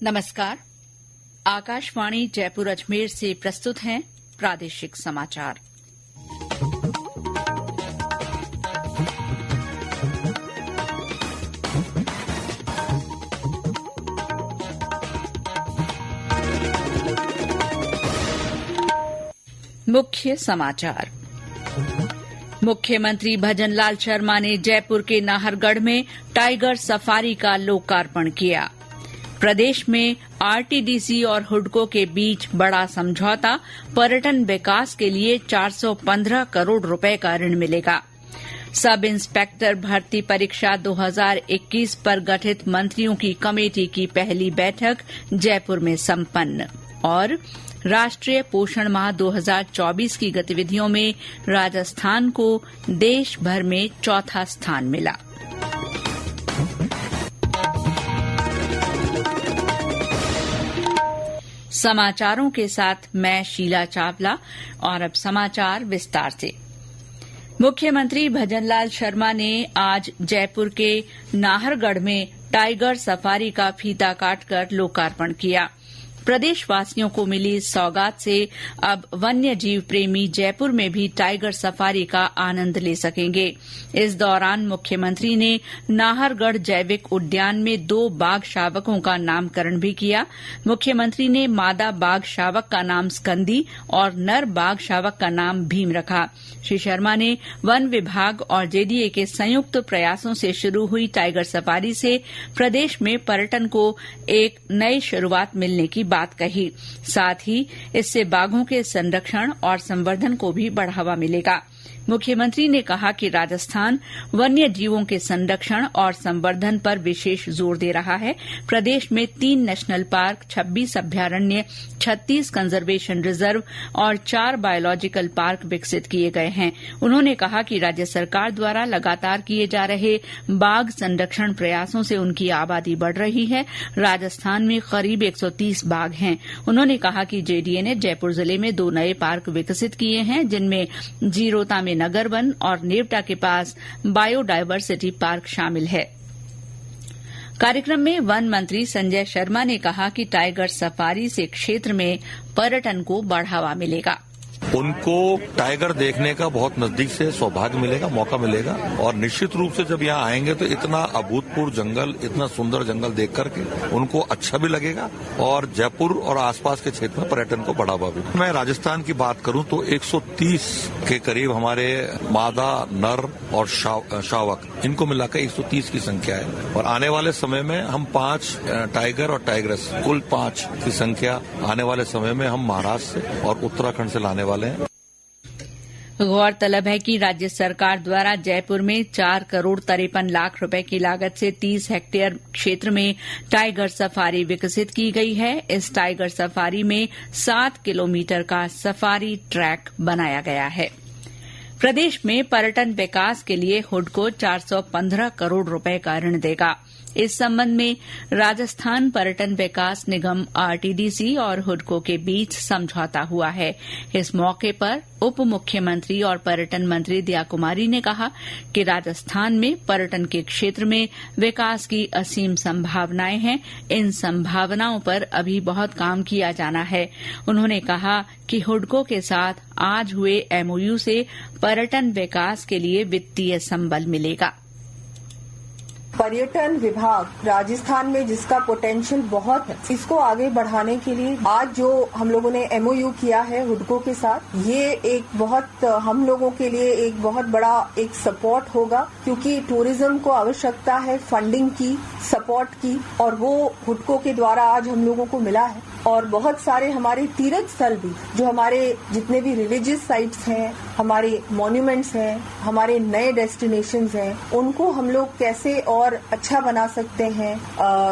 नमस्कार। आकाशवाणी जयपुर अजमेर से प्रस्तुत हैं प्रादेशिक समाचार। मुख्य समाचार। मुख्यमंत्री भजनलाल शर्मा ने जयपुर के नाहरगढ़ में टाइगर सफारी का लोकार्पण किया। प्रदेश में आरटीडीसी और हुडको के बीच बड़ा समझौता, पर्यटन विकास के लिए 415 करोड़ रुपए का ऋण मिलेगा। सब इंस्पेक्टर भर्ती परीक्षा 2021 पर गठित मंत्रियों की कमेटी की पहली बैठक जयपुर में संपन्न। और राष्ट्रीय पोषण माह 2024 की गतिविधियों में राजस्थान को देश भर में चौथा स्थान मिला। समाचारों के साथ मैं शीला चावला। और अब समाचार विस्तार से। मुख्यमंत्री भजनलाल शर्मा ने आज जयपुर के नाहरगढ़ में टाइगर सफारी का फीता काटकर लोकार्पण किया। प्रदेशवासियों को मिली इस सौगात से अब वन्य जीव प्रेमी जयपुर में भी टाइगर सफारी का आनंद ले सकेंगे। इस दौरान मुख्यमंत्री ने नाहरगढ़ जैविक उद्यान में 2 बाघ शावकों का नामकरण भी किया। मुख्यमंत्री ने मादा बाघ शावक का नाम स्कंदी और नर बाघ शावक का नाम भीम रखा। श्री शर्मा ने वन विभाग और जेडीए के संयुक्त प्रयासों से शुरू हुई टाइगर सफारी से प्रदेश में पर्यटन को एक नई शुरूआत मिलने की बात कही। साथ ही इससे बाघों के संरक्षण और संवर्धन को भी बढ़ावा मिलेगा। मुख्यमंत्री ने कहा कि राजस्थान वन्य जीवों के संरक्षण और संवर्धन पर विशेष जोर दे रहा है। प्रदेश में 3 नेशनल पार्क, 26 अभ्यारण्य, 36 कंजर्वेशन रिजर्व और 4 बायोलॉजिकल पार्क विकसित किए गए हैं। उन्होंने कहा कि राज्य सरकार द्वारा लगातार किए जा रहे बाघ संरक्षण प्रयासों से उनकी आबादी बढ़ रही है। राजस्थान में करीब 130 बाघ हैं। उन्होंने कहा कि जेडीए ने जयपुर जिले में 2 नए पार्क विकसित किए हैं, जिनमें जीरोता में नगर वन और नेवटा के पास बायोडायवर्सिटी पार्क शामिल है। कार्यक्रम में वन मंत्री संजय शर्मा ने कहा कि टाइगर सफारी से क्षेत्र में पर्यटन को बढ़ावा मिलेगा। उनको टाइगर देखने का बहुत नजदीक से सौभाग्य मिलेगा, मौका मिलेगा। और निश्चित रूप से जब यहाँ आएंगे तो इतना अभूतपूर्व जंगल, इतना सुंदर जंगल देख करके उनको अच्छा भी लगेगा और जयपुर और आसपास के क्षेत्र में पर्यटन को बढ़ावा भी। मैं राजस्थान की बात करूं तो 130 के करीब हमारे मादा, नर और शावक, इनको मिलाकर 130 की संख्या है। और आने वाले समय में हम 5 टाइगर और टाइग्रेस, कुल 5 की संख्या आने वाले समय में हम महाराष्ट्र से और उत्तराखंड से लाने वाले हैं। गौरतलब है कि राज्य सरकार द्वारा जयपुर में 4 करोड़ 53 लाख रुपए की लागत से 30 हेक्टेयर क्षेत्र में टाइगर सफारी विकसित की गई है। इस टाइगर सफारी में 7 किलोमीटर का सफारी ट्रैक बनाया गया है। प्रदेश में पर्यटन विकास के लिए हुडको 415 करोड़ रुपए का ऋण देगा। इस संबंध में राजस्थान पर्यटन विकास निगम आरटीडीसी और हुडको के बीच समझौता हुआ है। इस मौके पर उप मुख्यमंत्री और पर्यटन मंत्री दया कुमारी ने कहा कि राजस्थान में पर्यटन के क्षेत्र में विकास की असीम संभावनाएं हैं। इन संभावनाओं पर अभी बहुत काम किया जाना है। उन्होंने कहा कि हुडको के साथ आज हुए एमओयू से पर्यटन विकास के लिए वित्तीय संबल मिलेगा। पर्यटन विभाग राजस्थान में जिसका पोटेंशियल बहुत है, इसको आगे बढ़ाने के लिए आज जो हम लोगों ने एमओयू किया है हुडको के साथ, ये एक बहुत हम लोगों के लिए एक बहुत बड़ा एक सपोर्ट होगा, क्योंकि टूरिज्म को आवश्यकता है फंडिंग की, सपोर्ट की, और वो हुडको के द्वारा आज हम लोगों को मिला है। और बहुत सारे हमारे तीर्थ स्थल भी, जो हमारे जितने भी रिलीजियस साइट्स हैं, हमारे मॉन्यूमेंट्स हैं, हमारे नए डेस्टिनेशंस हैं, उनको हम लोग कैसे और अच्छा बना सकते हैं।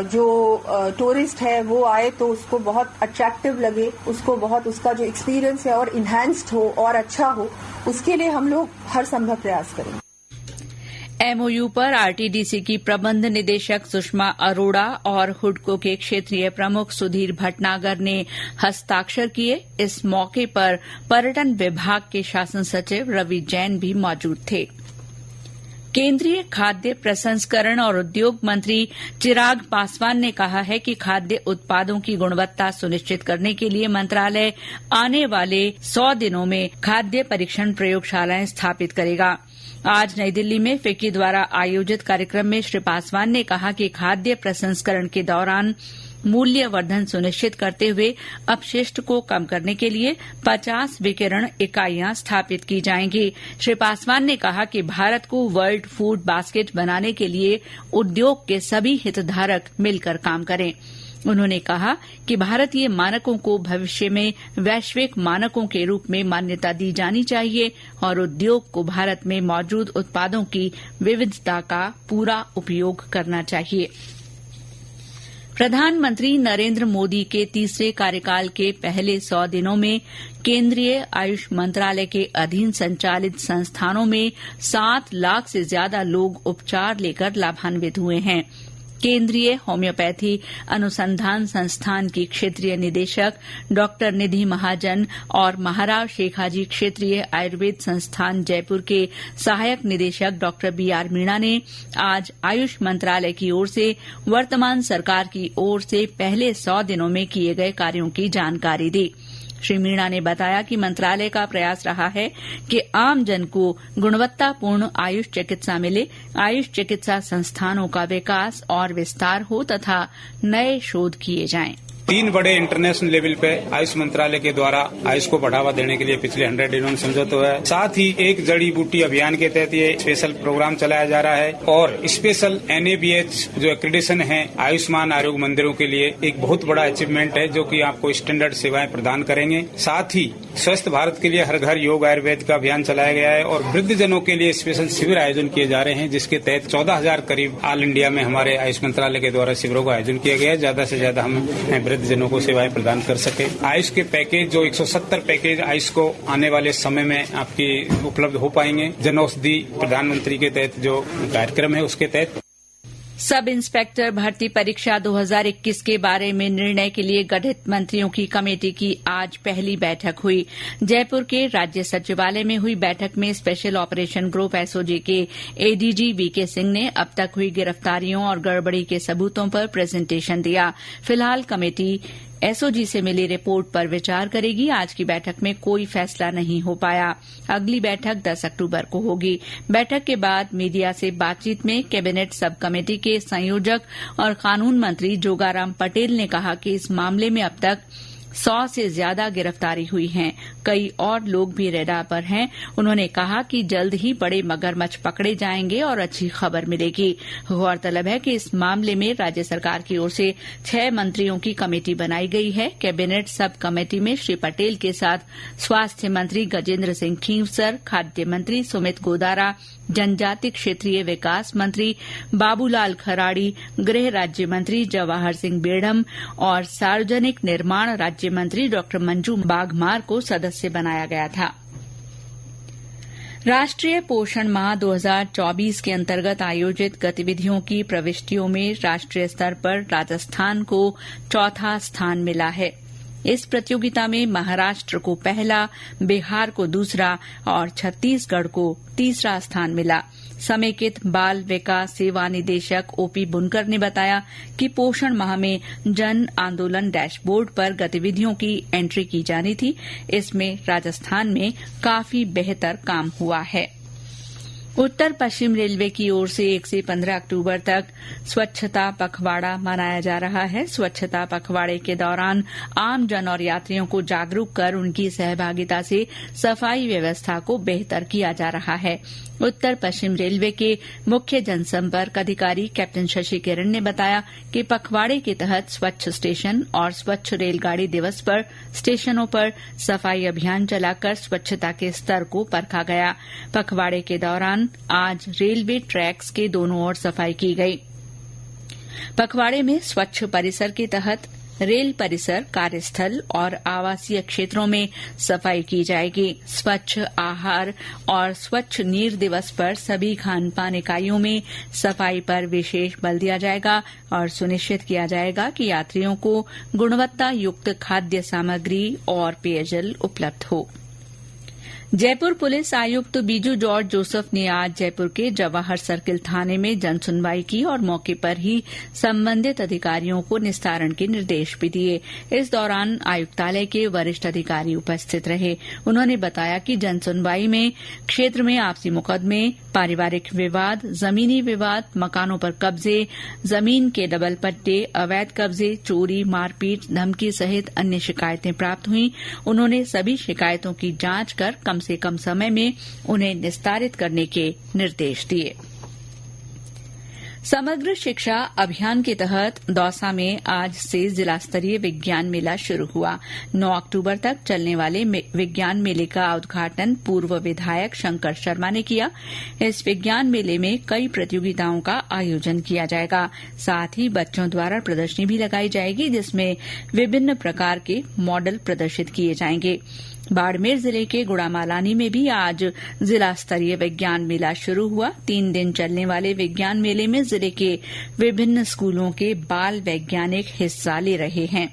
जो टूरिस्ट है वो आए तो उसको बहुत अट्रैक्टिव लगे, उसको बहुत उसका जो एक्सपीरियंस है और इन्हांस्ड हो और अच्छा हो, उसके लिए हम लोग हर संभव प्रयास करेंगे। एमओयू पर आरटीडीसी की प्रबंध निदेशक सुषमा अरोड़ा और हुडको के क्षेत्रीय प्रमुख सुधीर भटनागर ने हस्ताक्षर किए। इस मौके पर पर्यटन विभाग के शासन सचिव रवि जैन भी मौजूद थे। केंद्रीय खाद्य प्रसंस्करण और उद्योग मंत्री चिराग पासवान ने कहा है कि खाद्य उत्पादों की गुणवत्ता सुनिश्चित करने के लिए मंत्रालय आने वाले 100 दिनों में खाद्य परीक्षण प्रयोगशालाएं स्थापित करेगा। आज नई दिल्ली में फिक्की द्वारा आयोजित कार्यक्रम में श्री पासवान ने कहा कि खाद्य प्रसंस्करण के दौरान मूल्यवर्धन सुनिश्चित करते हुए अपशिष्ट को कम करने के लिए 50 विकिरण इकाइयां स्थापित की जाएंगी। श्री पासवान ने कहा कि भारत को वर्ल्ड फूड बास्केट बनाने के लिए उद्योग के सभी हितधारक मिलकर काम करें। उन्होंने कहा कि भारतीय मानकों को भविष्य में वैश्विक मानकों के रूप में मान्यता दी जानी चाहिए और उद्योग को भारत में मौजूद उत्पादों की विविधता का पूरा उपयोग करना चाहिए। प्रधानमंत्री नरेंद्र मोदी के तीसरे कार्यकाल के पहले 100 दिनों में केंद्रीय आयुष मंत्रालय के अधीन संचालित संस्थानों में 7 लाख से ज्यादा लोग उपचार लेकर लाभान्वित हुए हैं। केंद्रीय होम्योपैथी अनुसंधान संस्थान की क्षेत्रीय निदेशक डॉक्टर निधि महाजन और महाराव शेखाजी क्षेत्रीय आयुर्वेद संस्थान जयपुर के सहायक निदेशक डॉक्टर बीआर मीणा ने आज आयुष मंत्रालय की ओर से वर्तमान सरकार की ओर से पहले 100 दिनों में किए गए कार्यों की जानकारी दी। श्री मीणा ने बताया कि मंत्रालय का प्रयास रहा है कि आमजन को गुणवत्तापूर्ण आयुष चिकित्सा मिले, आयुष चिकित्सा संस्थानों का विकास और विस्तार हो तथा नए शोध किए जाएं। 3 बड़े इंटरनेशनल लेवल पे आयुष मंत्रालय के द्वारा आयुष को बढ़ावा देने के लिए पिछले 100 दिनों में समझौता हुआ है। साथ ही एक जड़ी बूटी अभियान के तहत ये स्पेशल प्रोग्राम चलाया जा रहा है और स्पेशल NABH जो एक्रेडिटेशन है आयुष्मान आरोग्य मंदिरों के लिए एक बहुत बड़ा अचीवमेंट है जो कि आपको स्टैंडर्ड सेवाएं प्रदान करेंगे। साथ ही स्वस्थ भारत के लिए हर घर योग आयुर्वेद का अभियान चलाया गया है और वृद्धजनों के लिए स्पेशल शिविर आयोजन किए जा रहे हैं जिसके तहत 14,000 करीब ऑल इंडिया में हमारे आयुष मंत्रालय के द्वारा शिविरों का आयोजन किया गया है। ज्यादा से ज्यादा हम जनों को सेवाएं प्रदान कर सके। आयुष के पैकेज जो 170 पैकेज आयुष को आने वाले समय में आपकी उपलब्ध हो पाएंगे। जन औषधि प्रधानमंत्री के तहत जो कार्यक्रम है उसके तहत सब इंस्पेक्टर भर्ती परीक्षा 2021 के बारे में निर्णय के लिए गठित मंत्रियों की कमेटी की आज पहली बैठक हुई। जयपुर के राज्य सचिवालय में हुई बैठक में स्पेशल ऑपरेशन ग्रुप एसओजी के एडीजी वीके सिंह ने अब तक हुई गिरफ्तारियों और गड़बड़ी के सबूतों पर प्रेजेंटेशन दिया। फिलहाल कमेटी एसओजी से मिली रिपोर्ट पर विचार करेगी। आज की बैठक में कोई फैसला नहीं हो पाया। अगली बैठक 10 अक्टूबर को होगी। बैठक के बाद मीडिया से बातचीत में कैबिनेट सब कमेटी के संयोजक और कानून मंत्री जोगाराम पटेल ने कहा कि इस मामले में अब तक 100 से ज्यादा गिरफ्तारी हुई हैं। कई और लोग भी रेडार पर हैं। उन्होंने कहा कि जल्द ही बड़े मगरमच्छ पकड़े जाएंगे और अच्छी खबर मिलेगी। गौरतलब है कि इस मामले में राज्य सरकार की ओर से 6 मंत्रियों की कमेटी बनाई गई है। कैबिनेट सब कमेटी में श्री पटेल के साथ स्वास्थ्य मंत्री गजेंद्र सिंह खींवसर, खाद्य मंत्री सुमित गोदारा, जनजाति क्षेत्रीय विकास मंत्री बाबूलाल खराड़ी, गृह राज्य मंत्री जवाहर सिंह बेढ़म और सार्वजनिक निर्माण राज्य मंत्री डॉक्टर मंजू बाघमार को सदस्य बनाया गया था। राष्ट्रीय पोषण माह 2024 के अंतर्गत आयोजित गतिविधियों की प्रविष्टियों में राष्ट्रीय स्तर पर राजस्थान को 4था स्थान मिला है। इस प्रतियोगिता में महाराष्ट्र को पहला, बिहार को दूसरा और छत्तीसगढ़ को तीसरा स्थान मिला। समेकित बाल विकास सेवा निदेशक ओपी बुनकर ने बताया कि पोषण माह में जन आंदोलन डैशबोर्ड पर गतिविधियों की एंट्री की जानी थी। इसमें राजस्थान में काफी बेहतर काम हुआ है। उत्तर पश्चिम रेलवे की ओर से 1 से 15 अक्टूबर तक स्वच्छता पखवाड़ा मनाया जा रहा है। स्वच्छता पखवाड़े के दौरान आमजन और यात्रियों को जागरूक कर उनकी सहभागिता से सफाई व्यवस्था को बेहतर किया जा रहा है। उत्तर पश्चिम रेलवे के मुख्य जनसंपर्क अधिकारी कैप्टन शशि किरण ने बताया कि पखवाड़े के तहत स्वच्छ स्टेशन और स्वच्छ रेलगाड़ी दिवस पर स्टेशनों पर सफाई अभियान चलाकर स्वच्छता के स्तर को परखा गया। पखवाड़े के दौरान आज रेलवे ट्रैक्स के दोनों ओर सफाई की गई। पखवाड़े में स्वच्छ परिसर के तहत रेल परिसर, कार्यस्थल और आवासीय क्षेत्रों में सफाई की जाएगी। स्वच्छ आहार और स्वच्छ नीर दिवस पर सभी खानपान इकाइयों में सफाई पर विशेष बल दिया जाएगा और सुनिश्चित किया जाएगा कि यात्रियों को गुणवत्ता युक्त खाद्य सामग्री और पेयजल उपलब्ध हो। जयपुर पुलिस आयुक्त बीजू जॉर्ज जोसफ ने आज जयपुर के जवाहर सर्किल थाने में जनसुनवाई की और मौके पर ही संबंधित अधिकारियों को निस्तारण के निर्देश भी दिए। इस दौरान आयुक्तालय के वरिष्ठ अधिकारी उपस्थित रहे। उन्होंने बताया कि जनसुनवाई में क्षेत्र में आपसी मुकदमे, पारिवारिक विवाद, जमीनी विवाद, मकानों पर कब्जे, जमीन के डबल पट्टे, अवैध कब्जे, चोरी, मारपीट, धमकी सहित अन्य शिकायतें प्राप्त हुई। उन्होंने सभी शिकायतों की जांच कर कम से कम समय में उन्हें निस्तारित करने के निर्देश दिए। समग्र शिक्षा अभियान के तहत दौसा में आज से जिला स्तरीय विज्ञान मेला शुरू हुआ। 9 अक्टूबर तक चलने वाले विज्ञान मेले का उद्घाटन पूर्व विधायक शंकर शर्मा ने किया। इस विज्ञान मेले में कई प्रतियोगिताओं का आयोजन किया जाएगा। साथ ही बच्चों द्वारा प्रदर्शनी भी लगाई जाएगी, जिसमें विभिन्न प्रकार के मॉडल प्रदर्शित किए जाएंगे। बाड़मेर जिले के गुड़ामालानी में भी आज जिला स्तरीय विज्ञान मेला शुरू हुआ। 3 दिन चलने वाले विज्ञान मेले में जिले के विभिन्न स्कूलों के बाल वैज्ञानिक हिस्सा ले रहे हैं।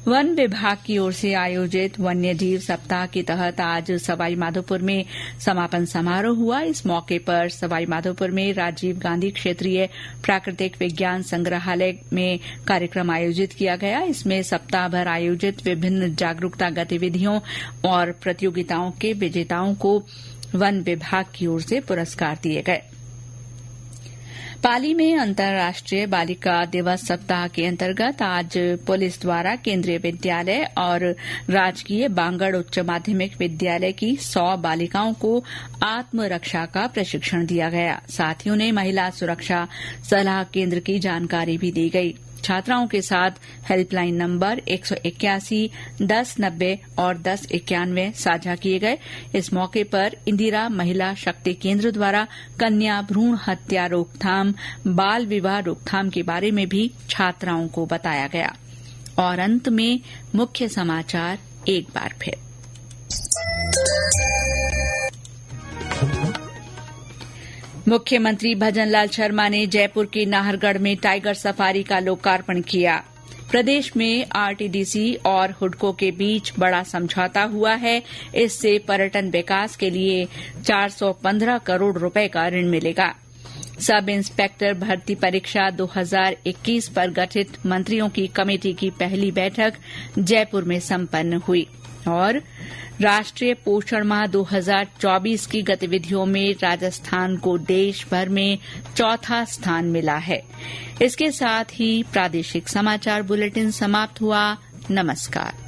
वन विभाग की ओर से आयोजित वन्य जीव सप्ताह के तहत आज सवाईमाधोपुर में समापन समारोह हुआ। इस मौके पर सवाईमाधोपुर में राजीव गांधी क्षेत्रीय प्राकृतिक विज्ञान संग्रहालय में कार्यक्रम आयोजित किया गया। इसमें सप्ताह भर आयोजित विभिन्न जागरूकता गतिविधियों और प्रतियोगिताओं के विजेताओं को वन विभाग की ओर से पुरस्कार दिए गए। पाली में अंतर्राष्ट्रीय बालिका दिवस सप्ताह के अंतर्गत आज पुलिस द्वारा केंद्रीय विद्यालय और राजकीय बांगड़ उच्च माध्यमिक विद्यालय की 100 बालिकाओं को आत्मरक्षा का प्रशिक्षण दिया गया। साथ ही उन्हें महिला सुरक्षा सलाह केंद्र की जानकारी भी दी गई। छात्राओं के साथ हेल्पलाइन नंबर 181, 1090 और 1091 साझा किए गए। इस मौके पर इंदिरा महिला शक्ति केंद्र द्वारा कन्या भ्रूण हत्या रोकथाम, बाल विवाह रोकथाम के बारे में भी छात्राओं को बताया गया। और अंत में मुख्य समाचार एक बार फिर। मुख्यमंत्री भजनलाल शर्मा ने जयपुर के नाहरगढ़ में टाइगर सफारी का लोकार्पण किया। प्रदेश में आरटीडीसी और हुडको के बीच बड़ा समझौता हुआ है। इससे पर्यटन विकास के लिए 415 करोड़ रुपए का ऋण मिलेगा। सब इंस्पेक्टर भर्ती परीक्षा 2021 पर गठित मंत्रियों की कमेटी की पहली बैठक जयपुर में संपन्न हुई। और राष्ट्रीय पोषण माह 2024 की गतिविधियों में राजस्थान को देश भर में 4था स्थान मिला है। इसके साथ ही प्रादेशिक समाचार बुलेटिन समाप्त हुआ। नमस्कार।